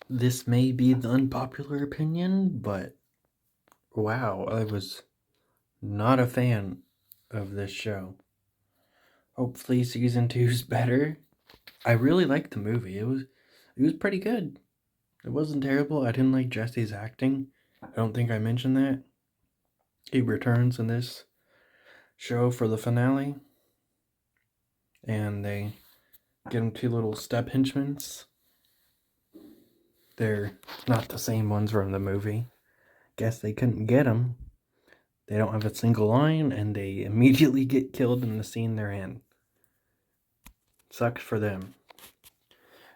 This may be the unpopular opinion, but wow, I was not a fan of this show. Hopefully season two's better. I really liked the movie. It was pretty good. It wasn't terrible. I didn't like Jesse's acting. I don't think I mentioned that. He returns in this show for the finale, and they get him two little step henchmen. They're not the same ones from the movie. Guess they couldn't get them. They don't have a single line, and they immediately get killed in the scene they're in. Sucks for them.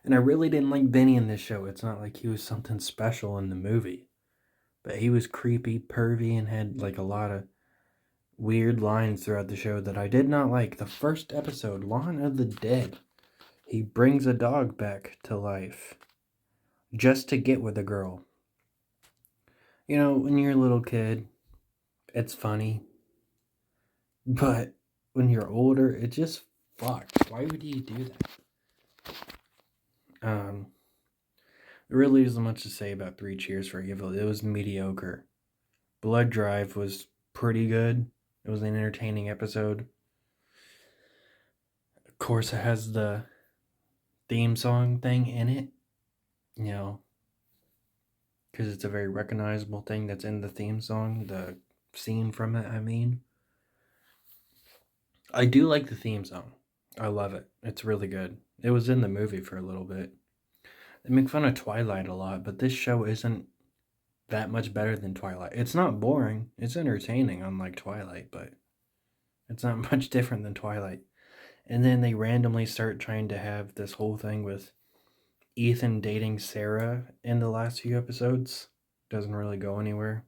And I really didn't like Benny in this show. It's not like he was something special in the movie. But he was creepy, pervy, and had like a lot of weird lines throughout the show that I did not like. The first episode, Lawn of the Dead, he brings a dog back to life just to get with a girl. You know, when you're a little kid, it's funny. But when you're older, it just fucked. Why would you do that? There really isn't much to say about Three Cheers for Evil. It was mediocre. Blood Drive was pretty good. It was an entertaining episode. Of course, it has the theme song thing in it. You know, because it's a very recognizable thing that's in the theme song. The scene from it, I mean. I do like the theme song. I love it. It's really good. It was in the movie for a little bit. They make fun of Twilight a lot, but this show isn't that much better than Twilight. It's not boring. It's entertaining, unlike Twilight, but it's not much different than Twilight. And then they randomly start trying to have this whole thing with Ethan dating Sarah in the last few episodes. Doesn't really go anywhere.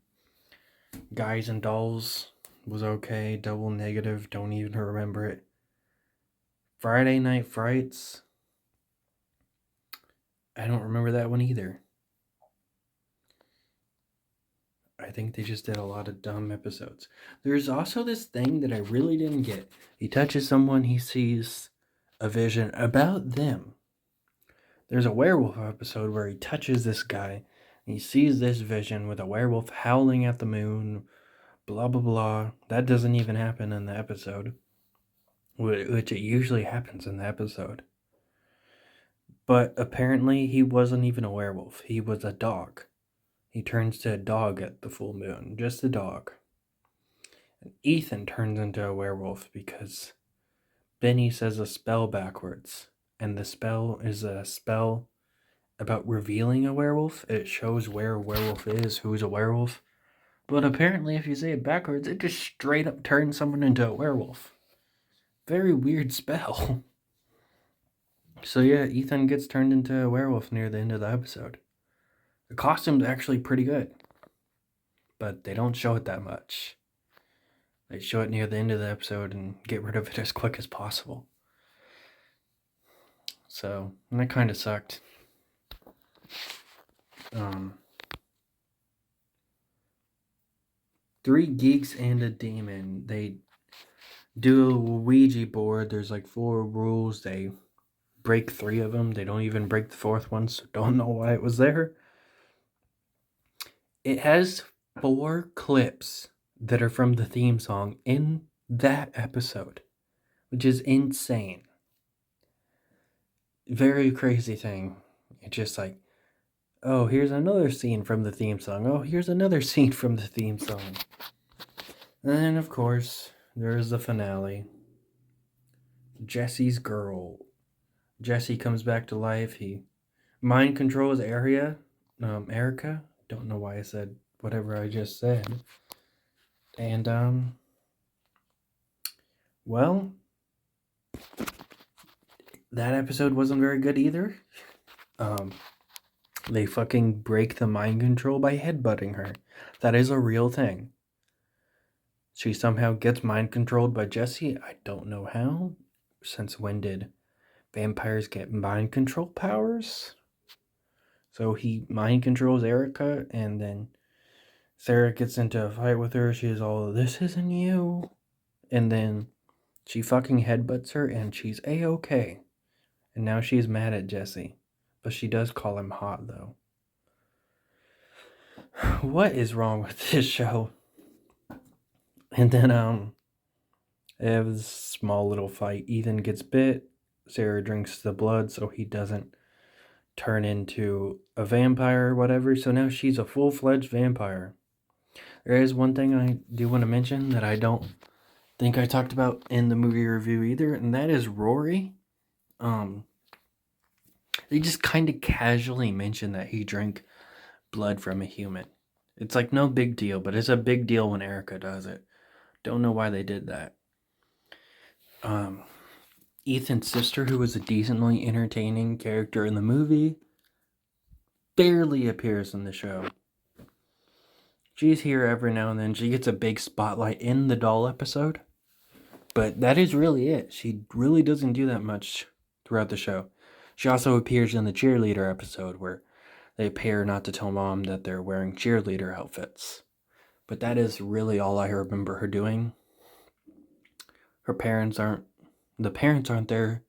Guys and Dolls was okay. Double Negative, don't even remember it. Friday Night Frights, I don't remember that one either. I think they just did a lot of dumb episodes. There's also this thing that I really didn't get. He touches someone, he sees a vision about them. There's a werewolf episode where he touches this guy, and he sees this vision with a werewolf howling at the moon, blah blah blah. That doesn't even happen in the episode, which it usually happens in the episode. But apparently he wasn't even a werewolf. He was a dog. He turns to a dog at the full moon. Just a dog. And Ethan turns into a werewolf because Benny says a spell backwards. And the spell is a spell about revealing a werewolf. It shows where a werewolf is, who's a werewolf. But apparently if you say it backwards, it just straight up turns someone into a werewolf. Very weird spell. So yeah, Ethan gets turned into a werewolf near the end of the episode. The costume's actually pretty good, but they don't show it that much. They show it near the end of the episode and get rid of it as quick as possible. So, and that kind of sucked. Three geeks and a demon. They do a Ouija board. There's like 4 rules. They break 3 of them. They don't even break the 4th one, so don't know why it was there. It has 4 clips that are from the theme song in that episode, which is insane. Very crazy thing. It's just like, oh, here's another scene from the theme song. Oh, here's another scene from the theme song. And then, of course, there's the finale. Jesse's girl. Jesse comes back to life. He mind controls Erica. Don't know why I said whatever I just said. And, well, that episode wasn't very good either. They fucking break the mind control by headbutting her. That is a real thing. She somehow gets mind controlled by Jesse. I don't know how. Since when did vampires get mind control powers? So he mind controls Erica, and then Sarah gets into a fight with her. She's all, this isn't you. And then she fucking headbutts her, and she's A-okay. And now she's mad at Jesse. But she does call him hot, though. What is wrong with this show? And then they have this small little fight. Ethan gets bit. Sarah drinks the blood so he doesn't turn into a vampire or whatever. So now she's a full-fledged vampire. There is one thing I do want to mention that I don't think I talked about in the movie review either, and that is Rory. They just kind of casually mention that he drank blood from a human. It's like no big deal, but it's a big deal when Erica does it. Don't know why they did that. Ethan's sister, who was a decently entertaining character in the movie, barely appears in the show. She's here every now and then. She gets a big spotlight in the doll episode, but that is really it. She really doesn't do that much throughout the show. She also appears in the cheerleader episode where they pay her not to tell mom that they're wearing cheerleader outfits. But that is really all I remember her doing. The parents aren't there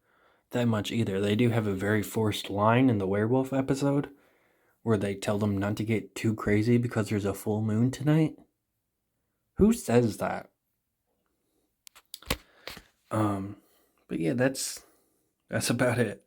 that much either. They do have a very forced line in the werewolf episode where they tell them not to get too crazy because there's a full moon tonight. Who says that? But yeah, that's about it.